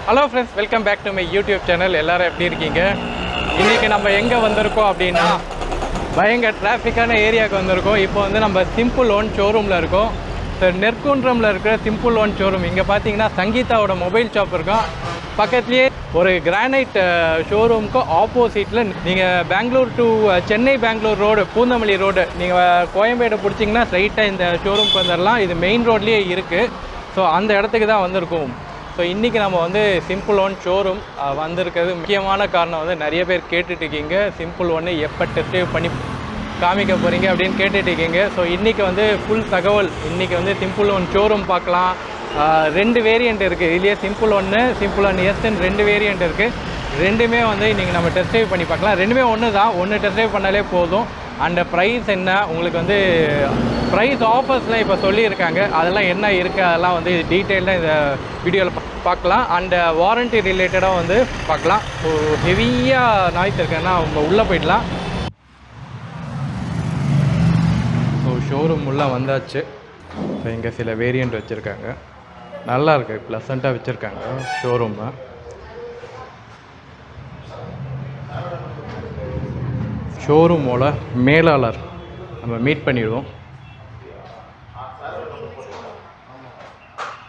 Hello friends, welcome back to my YouTube channel. எல்லோரும் எப்படி இருக்கீங்க? இன்றைக்கி நம்ம எங்கே வந்திருக்கோம் அப்படின்னா பயங்கர டிராஃபிக்கான ஏரியாவுக்கு வந்திருக்கோம். இப்போ வந்து நம்ம சிம்பிள் ஒன் ஷோரூமில் இருக்கோம். ஸோ நெற்குன்றமில் இருக்கிற சிம்பிள் ஒன் ஷோரூம். இங்கே பார்த்தீங்கன்னா சங்கீதாவோட மொபைல் ஷாப் இருக்கும். பக்கத்துலேயே ஒரு கிரானைட் ஷோரூமுக்கு ஆப்போசிட்டில் நீங்கள் Bangalore to Chennai Bangalore road, Poonamallee road, நீங்கள் கோயம்பேடு பிடிச்சிங்கன்னா ஸ்ட்ரைட்டாக இந்த ஷோரூமுக்கு வந்துடலாம். இது மெயின் ரோட்லேயே இருக்குது. ஸோ அந்த இடத்துக்கு தான் வந்திருக்கோம். ஸோ இன்றைக்கி நம்ம வந்து சிம்பிள் ஒன் ஷோரூம் வந்திருக்கிறது முக்கியமான காரணம் வந்து நிறைய பேர் கேட்டுட்ருக்கீங்க, சிம்பிள் ஒன்று எப்போ டெஸ்ட் ட்ரைவ் பண்ணி காமிக்க போகிறீங்க அப்படின்னு கேட்டுட்ருக்கீங்க. ஸோ இன்றைக்கி வந்து ஃபுல் தகவல். இன்றைக்கி வந்து சிம்பிள் ஒன் ஷோரூம் பார்க்கலாம். ரெண்டு வேரியண்ட் இருக்குது. இதுலேயே சிம்பிள் ஒன் எஸ்ன்னு ரெண்டு வேரியண்ட் இருக்குது. ரெண்டுமே வந்து இன்றைக்கி நம்ம டெஸ்ட் ட்ரைவ் பண்ணி பார்க்கலாம். ரெண்டுமே ஒன்று தான், ஒன்று டெஸ்ட் ட்ரைவ் பண்ணாலே போதும். அண்ட் ப்ரைஸ் என்ன, உங்களுக்கு வந்து ப்ரைஸ் ஆஃபர்ஸ்லாம் இப்போ சொல்லியிருக்காங்க. அதெல்லாம் என்ன இருக்குது, அதெல்லாம் வந்து டீட்டெயிலாக இந்த வீடியோவில் பார்க்கலாம். அண்ட் வாரண்ட்டி ரிலேட்டடாக வந்து பார்க்கலாம். ஸோ ஹெவியாக நாய்ஸ் இருக்குன்னா அவங்க உள்ளே போயிடலாம். ஸோ ஷோரூம் உள்ளே வந்தாச்சு. ஸோ இங்கே சில வேரியண்ட் வச்சுருக்காங்க. நல்லா இருக்குது, ப்ளசண்ட்டாக வச்சுருக்காங்க ஷோரூமை. ஷோரூமோட மேலாளர் நம்ம மீட் பண்ணிடுவோம்.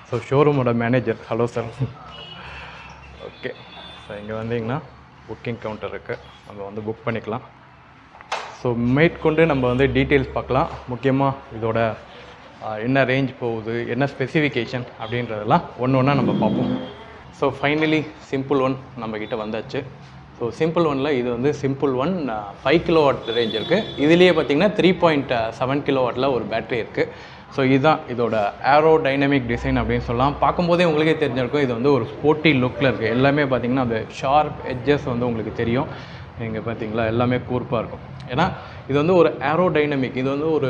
ஸோ ஷோரூமோட manager. Hello sir. Okay. So இங்கே வந்தீங்கன்னா புக்கிங் கவுண்டர் இருக்குது, நம்ம வந்து புக் பண்ணிக்கலாம். ஸோ மேற்கொண்டு நம்ம வந்து டீட்டெயில்ஸ் பார்க்கலாம். முக்கியமாக இதோட என்ன ரேஞ்ச் போகுது, என்ன ஸ்பெசிஃபிகேஷன் அப்படின்றதெல்லாம் ஒன்று ஒன்றா நம்ம பார்ப்போம். ஸோ ஃபைனலி சிம்பிள் ஒன் நம்மக்கிட்ட வந்தாச்சு. ஸோ சிம்பிள் ஒனில் இது வந்து சிம்பிள் ஒன் 5 கிலோவாட் ரேஞ்ச் இருக்குது. இதுலேயே பார்த்திங்கன்னா 3.7 கிலோவாட்டில் ஒரு பேட்ரி இருக்குது. ஸோ இதுதான் இதோட ஏரோ டைனமிக் டிசைன் அப்படின்னு சொல்லலாம். பார்க்கும்போதே உங்களுக்கே தெரிஞ்சிருக்கும், இது வந்து ஒரு ஸ்போர்ட்டி லுக்கில் இருக்குது. எல்லாமே பார்த்திங்கன்னா அந்த ஷார்ப் எட்ஜஸ் வந்து உங்களுக்கு தெரியும். இங்கே பார்த்திங்களா, எல்லாமே கூர்ப்பாக இருக்கும். ஏன்னா இது வந்து ஒரு ஏரோ டைனமிக், இது வந்து ஒரு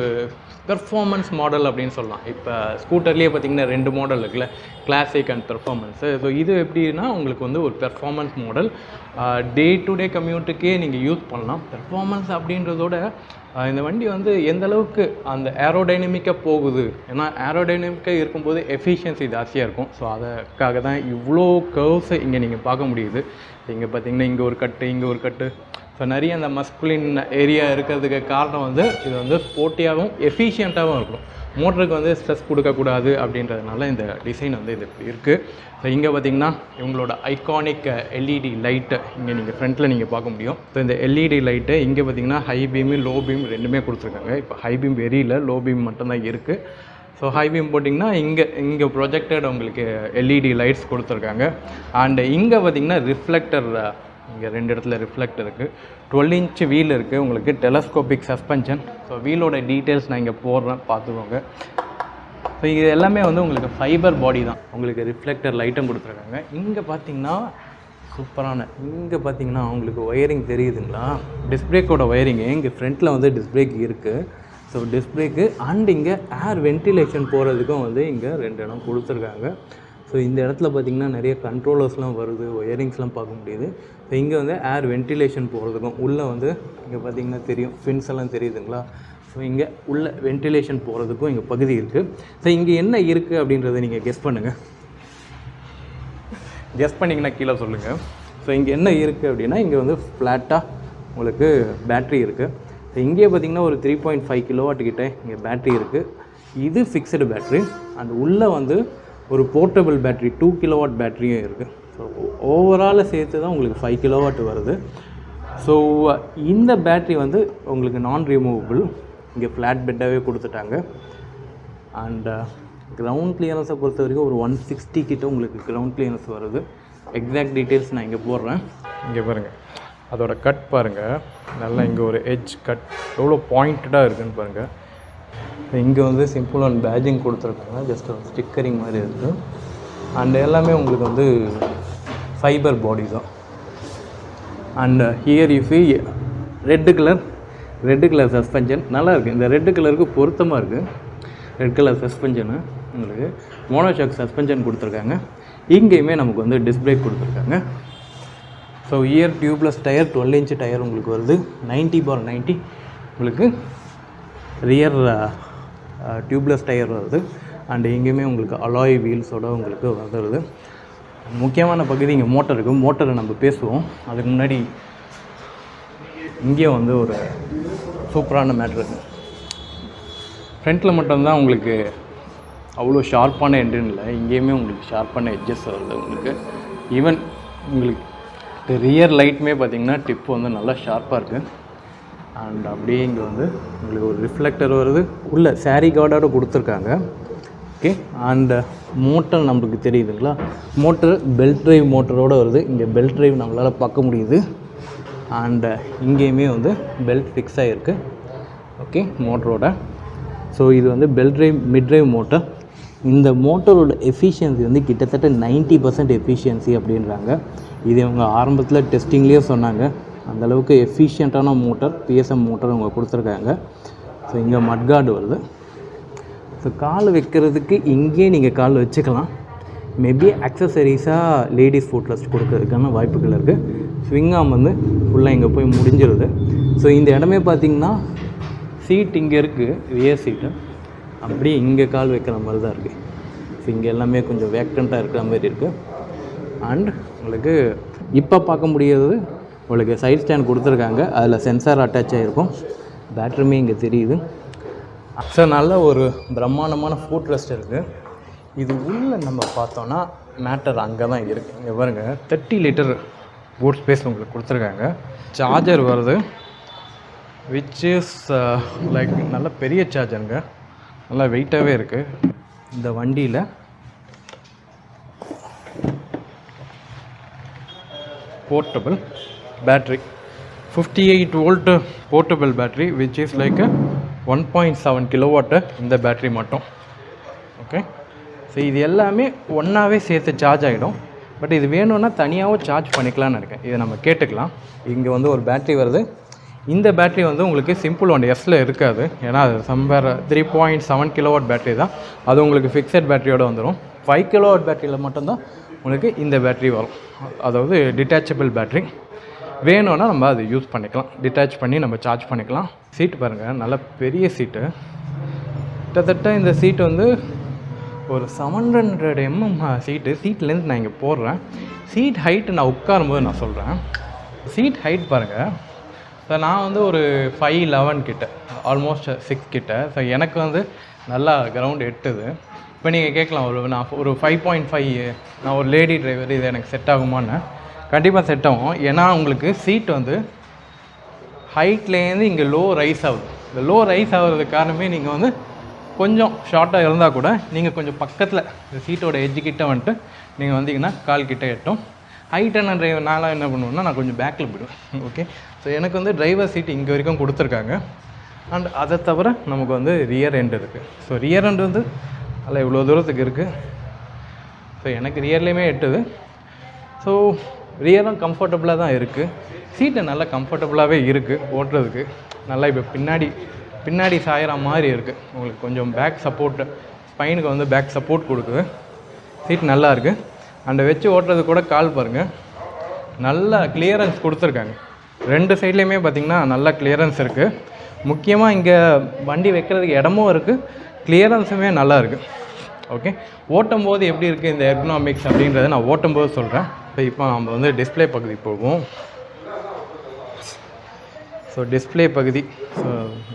பெர்ஃபார்மன்ஸ் மாடல் அப்படின்னு சொல்லலாம். இப்போ ஸ்கூட்டர்லேயே பார்த்திங்கன்னா 2 மாடல் இருக்குல்ல, கிளாசிக் அண்ட் பெர்ஃபார்மன்ஸு. ஸோ இது எப்படின்னா உங்களுக்கு வந்து ஒரு performance model. Day to day கம்யூட்டுக்கே நீங்கள் யூஸ் பண்ணலாம். பெர்ஃபார்மன்ஸ் அப்படின்றதோட இந்த வண்டி வந்து எந்த அளவுக்கு அந்த ஏரோடைனமிக்காக போகுது. ஏன்னா ஏரோடைனமிக்காக இருக்கும்போது எஃபிஷியன்சி ஜாஸ்தியாக இருக்கும். ஸோ அதுக்காக தான் இவ்வளோ கர்வ்ஸை இங்கே நீங்கள் பார்க்க முடியுது. இங்கே பார்த்திங்கன்னா இங்கே ஒரு கட்டு, இங்கே ஒரு கட்டு. ஸோ நிறைய அந்த மஸ்குலின் ஏரியா இருக்கிறதுக்கு காரணம் வந்து இது வந்து ஸ்போர்ட்டியாகவும் எஃபிஷியண்ட்டாகவும் இருக்கணும். மோட்டருக்கு வந்து ஸ்ட்ரெஸ் கொடுக்கக்கூடாது அப்படின்றதுனால இந்த டிசைன் வந்து இது இப்படி இருக்குது. ஸோ இங்கே பார்த்திங்கன்னா இவங்களோட ஐகானிக் எல்இடி லைட்டு இங்கே நீங்கள் ஃப்ரண்ட்டில் நீங்கள் பார்க்க முடியும். ஸோ இந்த எல்இடி லைட்டு இங்கே பார்த்திங்கன்னா ஹை பீமு, லோ பீம் ரெண்டுமே கொடுத்துருக்காங்க. இப்போ ஹை பீம் வெறியில், லோ பீம் மட்டும்தான் இருக்குது. ஸோ ஹை பீம் போட்டிங்கன்னா இங்கே ப்ரொஜெக்டட் உங்களுக்கு எல்இடி லைட்ஸ் கொடுத்துருக்காங்க. அண்டு இங்கே பார்த்திங்கன்னா ரிஃப்ளெக்டர், இங்கே 2 இடத்துல ரிஃப்ளெக்ட் இருக்குது. 12 இன்ச் வீல் இருக்குது உங்களுக்கு, டெலஸ்கோபிக் சஸ்பென்ஷன். ஸோ வீலோட டீட்டெயில்ஸ் நான் இங்கே போடுறேன், பார்த்துக்கோங்க. ஸோ இது எல்லாமே வந்து உங்களுக்கு ஃபைபர் பாடி தான். உங்களுக்கு ரிஃப்ளெக்டர் லைட்டும் கொடுத்துருக்காங்க. இங்கே பார்த்தீங்கன்னா சூப்பரான, இங்கே பார்த்தீங்கன்னா உங்களுக்கு ஒயரிங் தெரியுதுங்களா, டிஸ்க் பிரேக்கோட ஒயரிங்கு. இங்கே ஃப்ரண்ட்டில் வந்து டிஸ்க் பிரேக் இருக்குது. ஸோ டிஸ்க் பிரேக்கு அண்ட் இங்கே ஏர் வென்டிலேஷன் போகிறதுக்கும் வந்து இங்கே 2 இடம் கொடுத்துருக்காங்க. ஸோ இந்த இடத்துல பார்த்திங்கன்னா நிறைய கண்ட்ரோலர்ஸ்லாம் வருது, ஒயரிங்ஸ்லாம் பார்க்க முடியுது. ஸோ இங்கே வந்து ஏர் வென்டிலேஷன் போகிறதுக்கும் உள்ளே வந்து இங்கே பார்த்திங்கன்னா தெரியும், ஃபின்ஸ் எல்லாம் தெரியுதுங்களா. ஸோ இங்கே உள்ள வென்டிலேஷன் போகிறதுக்கும் இங்கே பகுதி இருக்குது. ஸோ இங்கே என்ன இருக்குது அப்படின்றத நீங்கள் கெஸ் பண்ணுங்கள். கெஸ் பண்ணிங்கன்னா கீழே சொல்லுங்கள். ஸோ இங்கே என்ன இருக்குது அப்படின்னா, இங்கே வந்து ஃப்ளாட்டாக உங்களுக்கு பேட்ரி இருக்குது. ஸோ இங்கே பார்த்திங்கன்னா ஒரு 3.5 கிலோவாட் கிட்டே இங்கே பேட்ரி இருக்குது. இது ஃபிக்ஸ்டு பேட்ரி. அண்ட் உள்ளே வந்து ஒரு போர்ட்டபிள் பேட்ரி 2 கிலோவாட் பேட்டரியும் இருக்குது. ஸோ ஓவரால் சேர்த்து தான் உங்களுக்கு 5 கிலோவாட் வருது. ஸோ இந்த பேட்ரி வந்து உங்களுக்கு நான் ரிமூவபிள். இங்கே ஃப்ளாட் பெட்டாகவே கொடுத்துட்டாங்க. அண்ட் கிரவுண்ட் கிளியரன்ஸை பொறுத்த வரைக்கும் ஒரு 160 கிட்ட உங்களுக்கு கிரவுண்ட் கிளியரன்ஸ் வருது. எக்ஸாக்ட் டீட்டெயில்ஸ் நான் இங்கே போடுறேன். இங்கே பாருங்கள், அதோட கட் பாருங்கள், நல்லா இங்கே ஒரு எட்ஜ் கட் எவ்வளோ பாயிண்டடாக இருக்குதுன்னு பாருங்கள். இங்கே வந்து சிம்பிள் ஒன் பேஜிங் கொடுத்துருக்காங்க, ஜஸ்ட் ஒரு ஸ்டிக்கரிங் மாதிரி இருக்குது. அண்ட் எல்லாமே உங்களுக்கு வந்து ஃபைபர் பாடி தான். And here you see red colour suspension நல்லா இருக்குது. இந்த ரெட்டு கலருக்கு பொருத்தமாக இருக்குது. ரெட் கலர் சஸ்பென்ஷனு உங்களுக்கு மோனோஷாக் சஸ்பென்ஷன் கொடுத்துருக்காங்க. இங்கேயுமே நமக்கு வந்து டிஸ்க் பிரேக் கொடுத்துருக்காங்க. So year tubeless tyre 12 inch tyre உங்களுக்கு வருது. 90/90 உங்களுக்கு ரியர் டியூப்லெஸ் டயர் வருது. அண்ட் எங்கேயுமே உங்களுக்கு அலாய் வீல்ஸோட உங்களுக்கு வந்துடுது. முக்கியமான பகுதி இங்கே மோட்டர் இருக்குது. மோட்டரை நம்ம பேசுவோம். அதுக்கு முன்னாடி இங்கே வந்து ஒரு சூப்பரான மேட்ரு இருக்குது. ஃப்ரண்ட்டில் மட்டும்தான் உங்களுக்கு அவ்வளோ ஷார்ப்பான எண்டுன்னு இல்லை, இங்கேயுமே உங்களுக்கு ஷார்ப்பான எட்ஜஸ் வருது உங்களுக்கு. ஈவன் உங்களுக்கு ரியர் லைட்டுமே பார்த்திங்கன்னா டிப் வந்து நல்லா ஷார்ப்பாக இருக்குது. அண்ட் அப்படியே இங்கே வந்து உங்களுக்கு ஒரு ரிஃப்ளெக்டர் வருது, உள்ள சாரி கார்டோட கொடுத்துருக்காங்க. ஓகே, அண்ட் மோட்டர் நம்மளுக்கு தெரியுதுங்களா, மோட்டர் பெல்ட் ட்ரைவ் மோட்டரோடு வருது. இங்கே பெல்ட் ட்ரைவ் நம்மளால் பார்க்க முடியுது. அண்ட் இங்கேயுமே வந்து பெல்ட் ஃபிக்ஸ் ஆகிருக்கு. ஓகே, மோட்டரோட. ஸோ இது வந்து belt drive mid drive motor. இந்த மோட்டரோட எஃபிஷியன்சி வந்து கிட்டத்தட்ட 90% எஃபிஷியன்சி அப்படின்றாங்க. இது இவங்க ஆரம்பத்தில் டெஸ்டிங்லேயே சொன்னாங்க. அந்தளவுக்கு எஃபிஷியண்ட்டான மோட்டர், பிஎஸ்எம் மோட்டர் அவங்க கொடுத்துருக்காங்க. ஸோ இங்கே மட்கார்டு வருது. ஸோ கால் வைக்கிறதுக்கு இங்கேயே நீங்கள் கால் வச்சுக்கலாம். மேபி அக்சசரிஸாக லேடிஸ் ஃபுட் ரெஸ்ட் கொடுக்கறதுக்கான வாய்ப்புகள் இருக்குது. ஸ்விங் ஆர்ம் வந்து ஃபுல்லாக இங்கே போய் முடிஞ்சிருது. ஸோ இந்த இடமே பார்த்திங்கன்னா சீட் இங்கே இருக்குது, ரியர் சீட்டு. அப்படியே இங்கே கால் வைக்கிற மாதிரி தான் இருக்குது. ஸோ இங்கே எல்லாமே கொஞ்சம் வேக்கண்ட்டாக இருக்கிற மாதிரி இருக்குது. அண்ட் உங்களுக்கு இப்போ பார்க்க முடியாது, உங்களுக்கு சைட் ஸ்டாண்ட் கொடுத்துருக்காங்க. அதில் சென்சார் அட்டாச் ஆகிருக்கும். பேட்டரியுமே இங்கே தெரியுது. ஸோ நல்ல ஒரு பிரம்மாண்டமான ஃபுட் ரெஸ்ட் இருக்குது. இது உள்ளே நம்ம பார்த்தோன்னா மேட்டர் அங்கே தான் இருக்குது. இங்கே பாருங்க, 30 லிட்டர் பூட் ஸ்பேஸ் உங்களுக்கு கொடுத்துருக்காங்க. சார்ஜர் வருது, விச் இஸ் லைக் நல்ல பெரிய சார்ஜருங்க, நல்லா வெயிட்டாகவே இருக்குது. இந்த வண்டியில் portable battery, 58 volt portable battery, which is like 1.7 kilowatt இந்த பேட்ரி மட்டும். ஓகே, ஸோ இது எல்லாமே ஒன்றாவே சேர்த்து சார்ஜ் ஆகிடும். பட் இது வேணும்னா தனியாகவும் சார்ஜ் பண்ணிக்கலாம்னு இருக்கேன். இதை நம்ம கேட்டுக்கலாம். இங்கே வந்து ஒரு பேட்ரி வருது. இந்த பேட்ரி வந்து உங்களுக்கு சிம்பிள் ஒன் எஸ்ல இருக்காது, ஏன்னா அது சம்பேர் 3.7 கிலோவாட் பேட்ரி தான். அது உங்களுக்கு ஃபிக்ஸட் பேட்டரியோடு வந்துடும். 5 கிலோவாட் பேட்டரியில் மட்டும்தான் உங்களுக்கு இந்த பேட்ரி வரும், அதாவது டிட்டாச்சபிள் பேட்ரி. வேணும்னா நம்ம அதை யூஸ் பண்ணிக்கலாம், டிட்டாச் பண்ணி நம்ம சார்ஜ் பண்ணிக்கலாம். சீட்டு பாருங்கள், நல்ல பெரிய சீட்டு. கிட்டத்தட்ட இந்த சீட்டு வந்து ஒரு 700 mm சீட்டு. சீட்லேருந்து நான் இங்கே போடுறேன். சீட் ஹைட்டு நான் உட்காரும்போது நான் சொல்கிறேன். சீட் ஹைட் பாருங்கள். ஸோ நான் வந்து ஒரு 5'11" கிட்ட, ஆல்மோஸ்ட் 6 கிட்ட. ஸோ எனக்கு வந்து நல்லா கிரவுண்ட் எட்டுது. இப்போ நீங்கள் கேட்கலாம், நான் ஒரு 5.5, நான் ஒரு லேடி டிரைவர், இது எனக்கு செட் ஆகுமான்னு. கண்டிப்பாக செட் ஆகும். ஏன்னா உங்களுக்கு சீட் வந்து ஹைட்லேருந்து இங்கே லோ ரைஸ் ஆகுது. இந்த லோ ரைஸ் ஆகிறதுக்கு காரணமே நீங்கள் வந்து கொஞ்சம் ஷார்ட்டாக இருந்தால் கூட நீங்கள் கொஞ்சம் பக்கத்தில் இந்த சீட்டோட எட்ஜுக்கிட்ட வந்துட்டு நீங்கள் வந்தீங்கன்னா கால் கிட்ட எட்டும். ஹைட்டான டிரைவர் நான்லாம் என்ன பண்ணுவேன்னா, நான் கொஞ்சம் பேக்கில் போய்டுவேன். ஓகே, ஸோ எனக்கு வந்து டிரைவர் சீட் இங்கே வரைக்கும் கொடுத்துருக்காங்க. அண்ட் அதை தவிர நமக்கு வந்து ரியர் எண்டு இருக்குது. ஸோ ரியர் எண்டு வந்து அதில் இவ்வளோ தூரத்துக்கு இருக்குது. ஸோ எனக்கு ரியர்லேயுமே எட்டுது. ஸோ ரியரும் கம்ஃபர்டபுளாக தான் இருக்குது. சீட்டு நல்லா கம்ஃபர்டபுளாகவே இருக்குது ஓட்டுறதுக்கு. நல்லா இப்போ பின்னாடி சாயிற மாதிரி இருக்குது. உங்களுக்கு கொஞ்சம் பேக் சப்போர்ட், ஸ்பைனுக்கு வந்து பேக் சப்போர்ட் கொடுக்குது. சீட் நல்லா இருக்குது. அண்டை வச்சு ஓட்டுறது கூட கால் பாருங்கள், நல்ல கிளியரன்ஸ் கொடுத்துருக்காங்க. 2 சைட்லேயுமே பார்த்திங்கன்னா நல்லா கிளியரன்ஸ் இருக்குது. முக்கியமாக இங்கே வண்டி வைக்கிறதுக்கு இடமும் இருக்குது, கிளியரன்ஸுமே நல்லா இருக்குது. ஓகே, ஓட்டும் போது எப்படி இருக்குது இந்த எர்கனாமிக்ஸ் அப்படின்றத நான் ஓட்டும் போது சொல்கிறேன். இப்போ நம்ம வந்து டிஸ்பிளே பகுதி போவோம். ஸோ டிஸ்பிளே பகுதி, ஸோ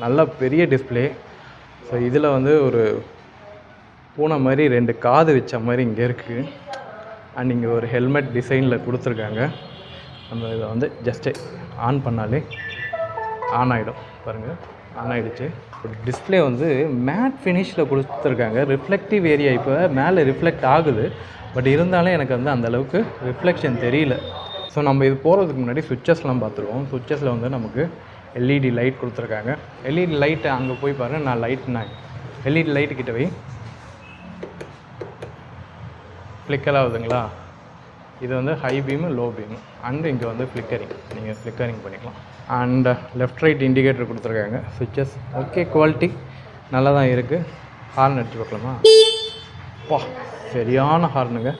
நல்ல பெரிய டிஸ்பிளே. ஸோ இதில் வந்து ஒரு பூனை மாதிரி 2 காது வச்ச மாதிரி இங்கே இருக்குது. அண்ட் இங்கே ஒரு ஹெல்மெட் டிசைனில் கொடுத்துருக்காங்க. நம்ம இதை வந்து ஜஸ்ட்டு ஆன் பண்ணாலே ஆன் ஆகிடும். பாருங்கள், ஆன் ஆகிடுச்சு. ஒரு டிஸ்பிளே வந்து மேட் ஃபினிஷில் கொடுத்துருக்காங்க. ரிஃப்ளெக்டிவ் ஏரியா இப்போ மேலே ரிஃப்ளெக்ட் ஆகுது, பட் இருந்தாலும் எனக்கு வந்து அந்தளவுக்கு ரிஃப்ளெக்ஷன் தெரியல. ஸோ நம்ம இது போகிறதுக்கு முன்னாடி சுவிட்சஸ்லாம் பார்த்துருவோம். சுவிட்சஸில் வந்து நமக்கு எல்இடி லைட் கொடுத்துருக்காங்க. எல்இடி லைட்டு அங்கே போய் பாருங்கள், நான் எல்இடி லைட்டு கிட்ட போய் ஃப்ளிக்கர் ஆகுதுங்களா, இது வந்து high beam, low beam. And இங்கே வந்து ஃப்ளிக்கரிங், நீங்கள் ஃப்ளிக்கரிங் பண்ணிக்கலாம். அண்ட் லெஃப்ட் ரைட் இண்டிகேட்டர் கொடுத்துருக்காங்க. சுவிட்சஸ் ஓகே, குவாலிட்டி நல்லா தான் இருக்குது. ஹார்ன் அடிச்சு பார்க்கலாமா? பா, சரியான ஹார்னுங்க.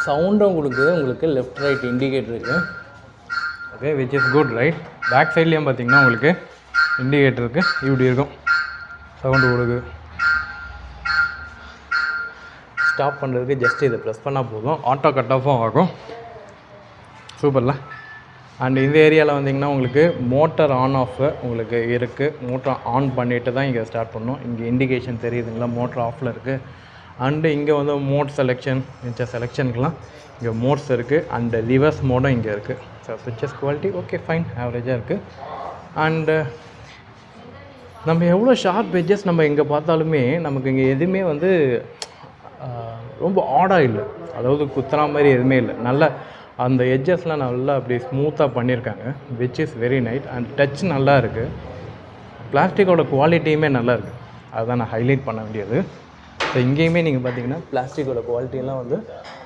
சவுண்டும் உங்களுக்கு லெஃப்ட் ரைட் இண்டிகேட்டர் இருக்குது. Okay, which is good right. Back சைட்லேயும் பார்த்தீங்கன்னா உங்களுக்கு இண்டிகேட்டர் இருக்குது. இப்படி இருக்கும், சவுண்டு கொடுக்குது. ஸ்டாப் பண்ணுறதுக்கு ஜஸ்ட் இதை ப்ரெஸ் பண்ணால் போதும், ஆட்டோ கட் ஆஃபும் ஆகும். சூப்பரில். அண்ட் இந்த ஏரியாவில் வந்திங்கன்னா உங்களுக்கு மோட்டர் ஆன் ஆஃப் உங்களுக்கு இருக்குது. மோட்டர் ஆன் பண்ணிவிட்டு தான் இங்கே ஸ்டார்ட் பண்ணணும். இங்கே இண்டிகேஷன் தெரியுதுங்களா, மோட்டர் ஆஃபில் இருக்குது. அண்டு இங்கே வந்து மோட் செலெக்ஷன், மிச்ச செலெக்ஷனுக்குலாம் இங்கே மோட்ஸ் இருக்குது. அண்டு ரிவர்ஸ் மோடும் இங்கே இருக்குது. So switches quality okay fine, ஆவரேஜாக இருக்குது. அண்டு நம்ம எவ்வளோ ஷார்ப் எட்ஜஸ் நம்ம எங்கே பார்த்தாலுமே நமக்கு இங்கே எதுவுமே வந்து ரொம்ப ஆடாக இல்லை, அதாவது குத்துற மாதிரி எதுவுமே இல்லை. நல்ல அந்த எட்ஜஸ்லாம் நல்லா அப்படி ஸ்மூத்தாக பண்ணியிருக்காங்க, which is very night. And touch நல்லா இருக்குது. பிளாஸ்டிக்கோட குவாலிட்டியுமே நல்லா இருக்குது, அதுதான் நான் ஹைலைட் பண்ண வேண்டியது. ஸோ இங்கேயுமே நீங்கள் பார்த்தீங்கன்னா பிளாஸ்டிக்கோட குவாலிட்டிலாம் வந்து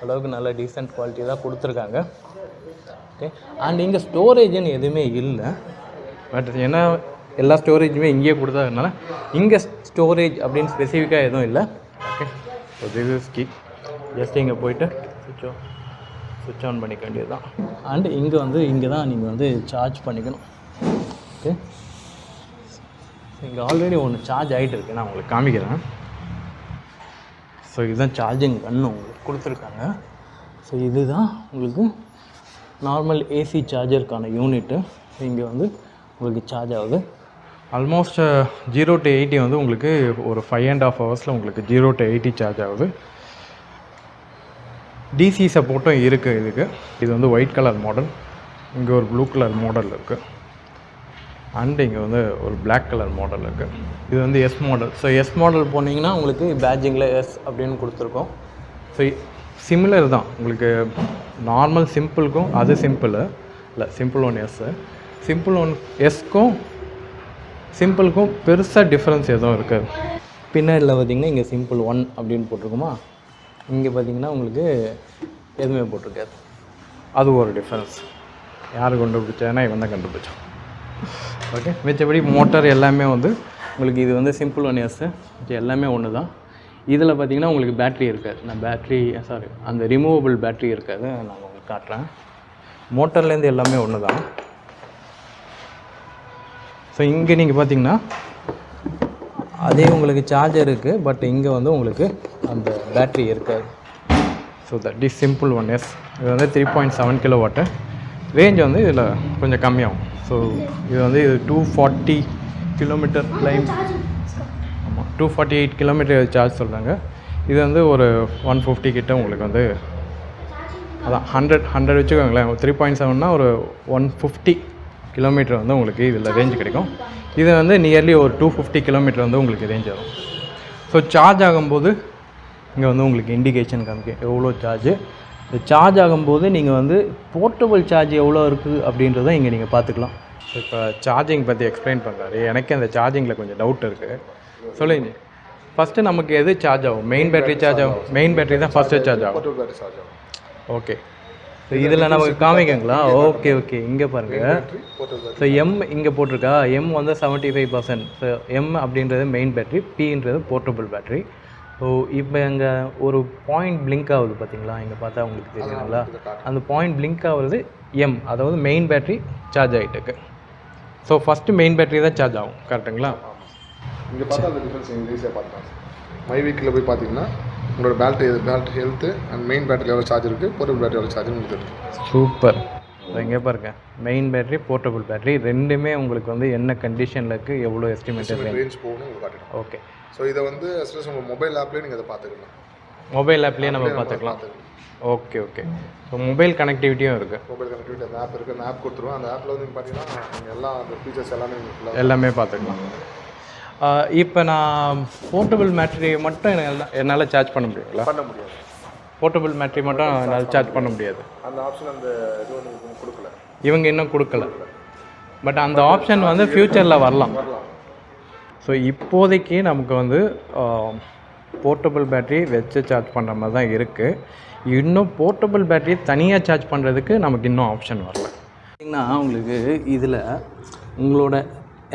அளவுக்கு நல்ல டீசென்ட் குவாலிட்டி தான் கொடுத்துருக்காங்க. ஓகே. அண்ட் இங்கே ஸ்டோரேஜுன்னு எதுவுமே இல்லை. பட் ஏன்னா எல்லா ஸ்டோரேஜுமே இங்கேயே கொடுத்ததுனால இங்கே ஸ்டோரேஜ் அப்படின்னு ஸ்பெசிஃபிக்காக எதுவும் இல்லை. Okay. So this is key. Just இங்கே போய்ட்டு சுவிட்ச் ஆன் பண்ணிக்க வேண்டியது தான். அண்டு இங்கே தான் நீங்கள் வந்து சார்ஜ் பண்ணிக்கணும். ஓகே. இங்கே ஆல்ரெடி ஒன்று சார்ஜ் ஆகிட்டு இருக்குது, நான் உங்களுக்கு காமிக்கிறேன். ஸோ இதுதான் சார்ஜிங் கன்று உங்களுக்கு கொடுத்துருக்காங்க. ஸோ இதுதான் உங்களுக்கு நார்மல் ஏசி சார்ஜருக்கான யூனிட்டு. இங்கே வந்து உங்களுக்கு சார்ஜ் ஆகுது. ஆல்மோஸ்ட் 0 to 80 வந்து உங்களுக்கு ஒரு 5.5 hours உங்களுக்கு 0 to 80 சார்ஜ் ஆகுது. டிசி சப்போர்ட்டும் இருக்குது இதுக்கு. இது வந்து ஒயிட் கலர் மாடல், இங்கே ஒரு ப்ளூ கலர் மாடல் இருக்குது. அண்டு இங்கே வந்து ஒரு பிளாக் கலர் மாடல் இருக்குது. இது வந்து S model. So S model போனீங்கன்னா உங்களுக்கு பேட்ஜிங்கில் எஸ் அப்படின்னு கொடுத்துருக்கோம். ஸோ சிமிலர் தான் உங்களுக்கு நார்மல் சிம்பிளுக்கும், அது சிம்பிள் இல்லை, simple one S, simple one எஸ்க்கும் சிம்பிளுக்கும் பெருசாக டிஃப்ரென்ஸ் எதுவும் இருக்காது. பின்னாடியில் பார்த்திங்கன்னா இங்கே சிம்பிள் 1 அப்படின்னு போட்டிருக்குமா, இங்கே பார்த்திங்கன்னா உங்களுக்கு எதுவுமே போட்டிருக்காது. அது ஒரு டிஃப்ரென்ஸ். யார் கண்டுபிடிச்சானா இவன் தான் கண்டுபிடிச்சான். ஓகே. மிச்சபடி மோட்டார் எல்லாமே வந்து உங்களுக்கு இது வந்து சிம்பிள் 1 எஸ், எல்லாமே ஒன்று தான். இதில் பார்த்திங்கன்னா உங்களுக்கு பேட்ரி இருக்காது. நான் அந்த ரிமூவபிள் பேட்ரி இருக்காது, நான் உங்களுக்கு காட்டுறேன். மோட்டர்லேருந்து எல்லாமே ஒன்று தான். ஸோ இங்கே நீங்கள் பார்த்தீங்கன்னா அதே உங்களுக்கு சார்ஜர் இருக்குது, பட் இங்கே வந்து உங்களுக்கு அந்த பேட்ரி இருக்காது. So that is simple 1 S. இது வந்து 3.7 kW. ரேஞ்ச் வந்து இதில் கொஞ்சம் கம்மியாகும். ஸோ இது வந்து 240 km கிளைம், ஆமாம் 248 km சார்ஜ் சொல்கிறாங்க. இது வந்து ஒரு 150 கிட்ட உங்களுக்கு வந்து அதான் 100 வச்சுக்கோங்களேன். 3.7னா ஒரு 150 km வந்து உங்களுக்கு இதில் ரேஞ்ச் கிடைக்கும். இது வந்து நியர்லி ஒரு 250 km வந்து உங்களுக்கு ரேஞ்ச் ஆகும். ஸோ சார்ஜ் ஆகும்போது இங்கே வந்து உங்களுக்கு இண்டிகேஷன் காமிக்கும் எவ்வளோ சார்ஜு. இந்த சார்ஜ் ஆகும்போது நீங்கள் வந்து போர்ட்டபிள் சார்ஜ் எவ்வளோ இருக்குது அப்படின்றத இங்கே நீங்கள் பார்த்துக்கலாம். ஸோ இப்போ சார்ஜிங் பற்றி எக்ஸ்பிளைன் பண்ணுறாரு. எனக்கு அந்த சார்ஜிங்கில் கொஞ்சம் டவுட் இருக்குது, சொல்லுங்க. ஃபஸ்ட்டு நமக்கு எது சார்ஜ் ஆகும்? மெயின் பேட்டரி சார்ஜ் ஆகும். மெயின் பேட்டரி தான் ஃபஸ்ட்டு சார்ஜ் ஆகும். ஓகே. ஸோ இதில் நமக்கு காமிக்குங்களா? Okay okay. இங்கே பாருங்கள். ஸோ எம் இங்கே போட்டிருக்கா. எம் வந்து 75%. ஸோ எம் அப்படின்றது மெயின் பேட்டரி, பின்றது போர்ட்டபிள் பேட்டரி. ஸோ இப்போ இங்கே ஒரு பாயிண்ட் பிளிங்க் ஆகுது பார்த்தீங்களா, இங்கே பார்த்தா உங்களுக்கு தெரியுதுங்களா? அந்த பாயிண்ட் பிளிங்க் ஆகுறது எம், அதாவது மெயின் பேட்டரி சார்ஜ் ஆகிட்டுருக்கு. ஸோ ஃபஸ்ட்டு மெயின் பேட்டரி தான் சார்ஜ் ஆகும், கரெக்டுங்களா? இங்கே பார்த்தா அந்த டிஃப்ரென்ஸ் ஈஸியாக பார்க்கலாம். மை வீக்கில் போய் பார்த்தீங்கன்னா உங்களோட battery health and main battery எவ்வளோ சார்ஜ் இருக்குது, போர்ட்டபிள் பேட்டரி எவ்வளோ சார்ஜ் இருக்குது. சூப்பர். இங்கே பாருங்கள், மெயின் பேட்டரி போர்ட்டபிள் பேட்டரி ரெண்டுமே உங்களுக்கு வந்து என்ன கண்டிஷனில் இருக்குது, எவ்வளோ எஸ்டிமேட்டட் ரேஞ்ச் போகணும் உங்களுக்கு காட்டிடும். ஓகே. ஸோ இதை வந்து அஸ்லஸ் உங்கள் மொபைல் ஆப்லேயே நீங்கள் அதை பார்த்துக்கலாம். மொபைல் ஆப்லேயே நம்ம பார்த்துக்கலாம். Okay okay. ஸோ மொபைல் கனெக்டிவிட்டியும் இருக்குது. மொபைல் கனெக்டிவிட்டி அந்த ஆப் இருக்குது, அந்த ஆப் கொடுத்துருவோம். அந்த ஆப்பில் வந்து பார்த்தீங்கன்னா நீங்கள் எல்லா அந்த ஃபீச்சர்ஸ் எல்லாமே பார்த்துக்கலாம். இப்போ நான் போர்ட்டபிள் பேட்டரி மட்டும் என்னால் சார்ஜ் பண்ண முடியுங்களா? பண்ண முடியாது. போர்ட்டபிள் பேட்டரி மட்டும் என்னால் சார்ஜ் பண்ண முடியாது. அந்த ஆப்ஷன் அந்த இது வந்து கொடுக்கல, இவங்க இன்னும் கொடுக்கல. பட் அந்த ஆப்ஷன் வந்து ஃப்யூச்சரில் வரலாம். ஸோ இப்போதைக்கு நமக்கு வந்து போர்ட்டபிள் பேட்டரி வச்சு சார்ஜ் பண்ணுற மாதிரி தான் இருக்குது. இன்னும் போர்ட்டபிள் பேட்டரி தனியாக சார்ஜ் பண்ணுறதுக்கு நமக்கு இன்னும் ஆப்ஷன் வரல. பார்த்திங்கன்னா உங்களுக்கு இதில் உங்களோட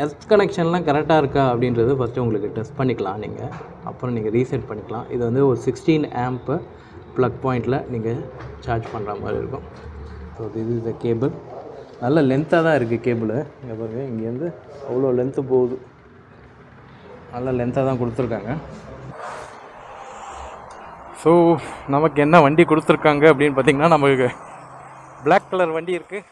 எர்த் கனெக்ஷன்லாம் கரெக்டாக இருக்கா அப்படின்றது ஃபஸ்ட்டு உங்களுக்கு டெஸ்ட் பண்ணிக்கலாம் நீங்கள். அப்புறம் நீங்கள் ரீசெட் பண்ணிக்கலாம். இது வந்து ஒரு 16 amp ப்ளக் பாயிண்டில் நீங்கள் சார்ஜ் பண்ணுற மாதிரி இருக்கும். ஸோ இது இந்த கேபிள் நல்ல லென்த்தாக தான் இருக்குது கேபிள். இங்கே பாருங்கள், இங்கேருந்து அவ்வளோ லென்த்து போகுது. நல்ல லென்த்தாக தான் கொடுத்துருக்காங்க. ஸோ நமக்கு என்ன வண்டி கொடுத்துருக்காங்க அப்படின்னு பார்த்தீங்கன்னா நமக்கு Black கலர் வண்டி இருக்குது.